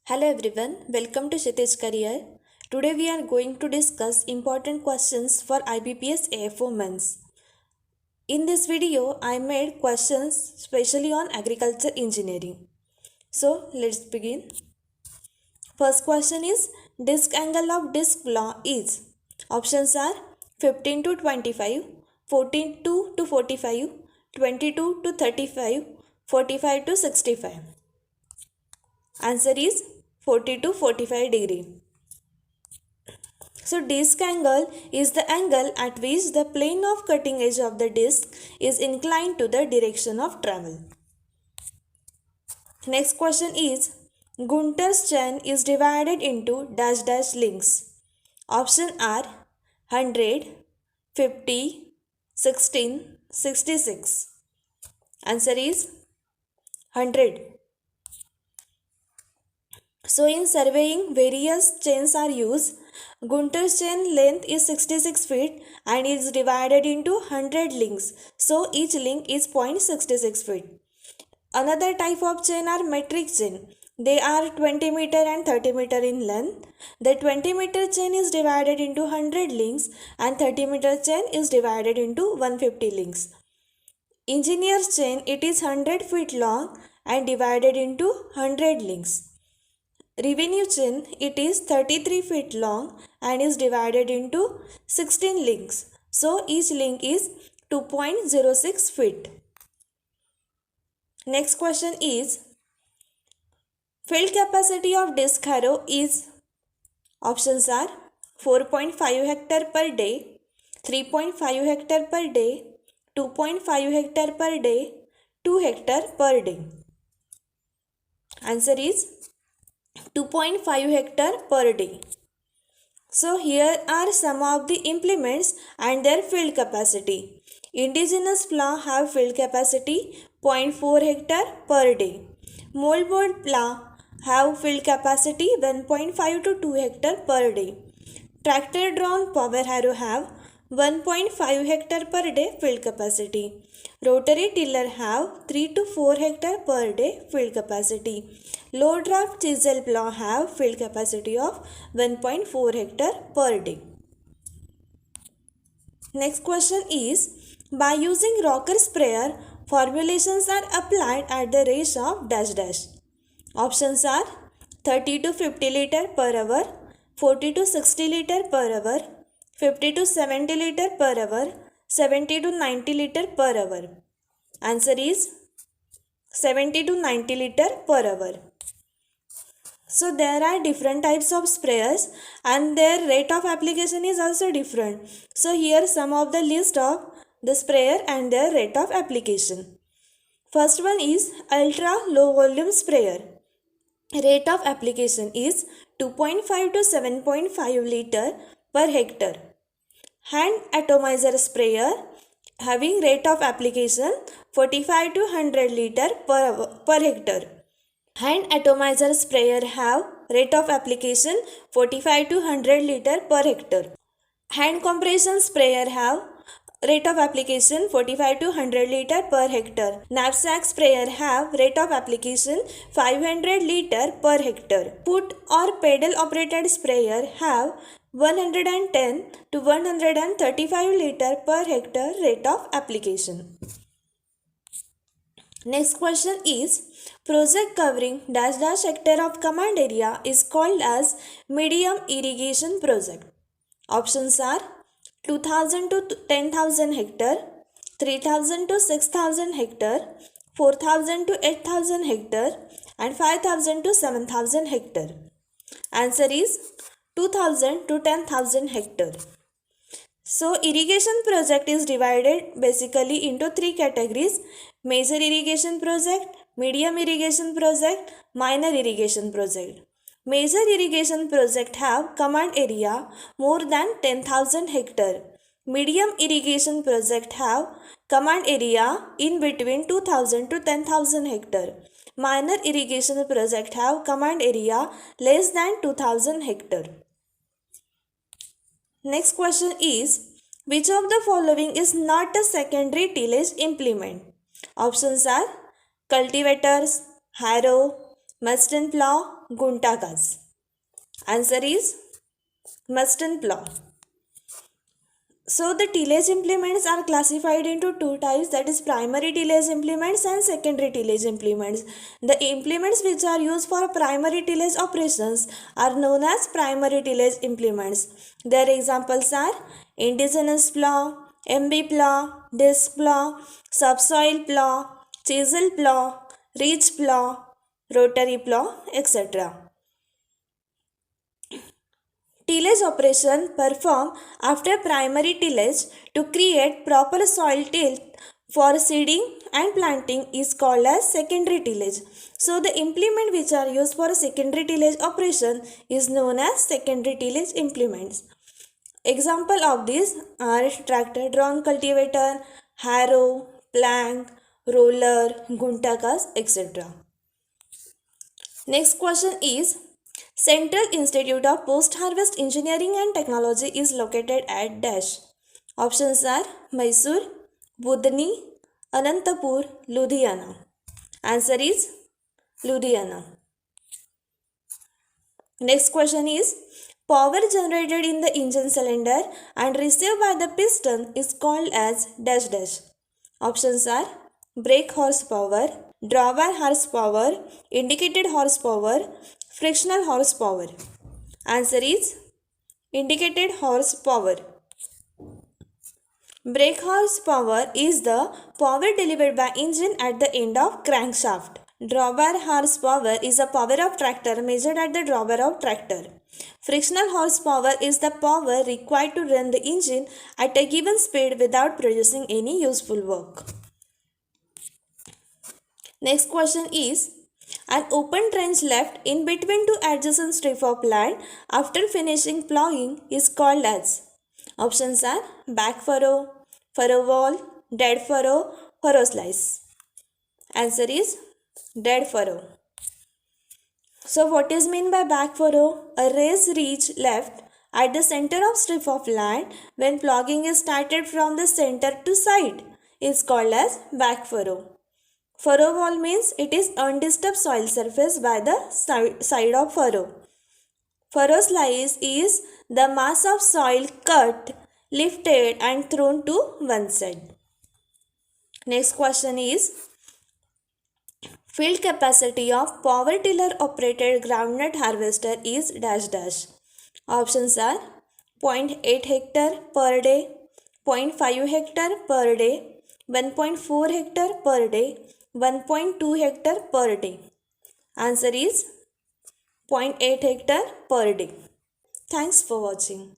Hello everyone, welcome to Kshitij Career. Today we are going to discuss important questions for IBPS AFO Mains. In this video, I made questions specially on agriculture engineering. So let's begin. First question is, disk angle of disk flaw is. Options are 15 to 25, 42 to 45, 22 to 35, 45 to 65. Answer is 40 to 45 degree. So disk angle is the angle at which the plane of cutting edge of the disk is inclined to the direction of travel. Next question is, Gunter's chain is divided into dash dash links. Option are 100, 50, 16, 66. Answer is 100. So in surveying, various chains are used. Gunter's chain length is 66 feet and is divided into 100 links. So each link is 0.66 feet. Another type of chain are metric chain. They are 20 meter and 30 meter in length. The 20 meter chain is divided into 100 links and 30 meter chain is divided into 150 links. Engineer's chain, it is 100 feet long and divided into 100 links. Revenue chain, it is 33 feet long and is divided into 16 links. So each link is 2.06 feet. Next question is, field capacity of disk harrow is. Options are 4.5 hectare per day, 3.5 hectare per day, 2.5 hectare per day, 2 hectare per day. Answer is 2.5 hectare per day. So here are some of the implements and their field capacity. Indigenous plough have field capacity 0.4 hectare per day. Moldboard plough have field capacity 1.5 to 2 hectare per day. Tractor drawn power harrow have 1.5 hectare per day field capacity. Rotary tiller have 3 to 4 hectare per day field capacity. Low draft chisel plough have field capacity of 1.4 hectare per day. Next question is, by using rocker sprayer, formulations are applied at the rate of dash dash. Options are 30 to 50 liter per hour, 40 to 60 liter per hour, 50 to 70 liter per hour, 70 to 90 liter per hour. Answer is 70 to 90 liter per hour. So there are different types of sprayers and their rate of application is also different. So here some of the list of the sprayer and their rate of application. First one is ultra low volume sprayer. Rate of application is 2.5 to 7.5 liter per hectare. Hand atomizer sprayer having rate of application 45 to 100 liter per hectare. Hand atomizer sprayer have rate of application 45 to 100 liter per hectare. Hand compression sprayer have rate of application 45 to 100 liter per hectare. Knapsack sprayer have rate of application 500 liter per hectare. Foot or pedal operated sprayer have 110 to 135 liter per hectare rate of application. Next question is, project covering dash dash hectare of command area is called as medium irrigation project. Options are 2000 to 10,000 hectare, 3000 to 6000 hectare, 4000 to 8000 hectare and 5000 to 7000 hectare. Answer is 2000 to 10,000 hectare. So irrigation project is divided basically into three categories: major irrigation project, medium irrigation project, minor irrigation project. Major irrigation project have command area more than 10,000 hectare. Medium irrigation project have command area in between 2,000 to 10,000 hectare. Minor irrigation project have command area less than 2,000 hectare. Next question is, which of the following is not a secondary tillage implement? Options are cultivators, harrow, Marston plough, Guntakas. Answer is mustard plow. So the tillage implements are classified into two types, that is primary tillage implements and secondary tillage implements. The implements which are used for primary tillage operations are known as primary tillage implements. Their examples are indigenous plow, MB plow, disc plow, subsoil plow, chisel plow, ridge plow, rotary plow, etc. Tillage operation performed after primary tillage to create proper soil tilth for seeding and planting is called as secondary tillage. So the implement which are used for secondary tillage operation is known as secondary tillage implements. Example of these are tractor drawn cultivator, harrow, plank, roller, guntakas, etc. Next question is, Central Institute of Post-Harvest Engineering and Technology is located at dash. Options are Mysore, Budni, Anantapur, Ludhiana. Answer is Ludhiana. Next question is, power generated in the engine cylinder and received by the piston is called as dash dash. Options are brake horsepower, drawbar horsepower, indicated horsepower, frictional horsepower. Answer is indicated horsepower. Brake horsepower is the power delivered by engine at the end of crankshaft. Drawbar horsepower is the power of tractor measured at the drawbar of tractor. Frictional horsepower is the power required to run the engine at a given speed without producing any useful work. Next question is, an open trench left in between two adjacent strips of land after finishing plowing is called as. Options are back furrow, furrow wall, dead furrow, furrow slice. Answer is dead furrow. So what is meant by back furrow? A raised ridge left at the center of strip of land when ploughing is started from the center to side is called as back furrow. Furrow wall means it is undisturbed soil surface by the side of furrow. Furrow slice is the mass of soil cut, lifted and thrown to one side. Next question is, field capacity of power tiller operated groundnut harvester is dash dash. Options are 0.8 hectare per day, 0.5 hectare per day, 1.4 hectare per day, 1.2 hectare per day. Answer is 0.8 hectare per day. Thanks for watching.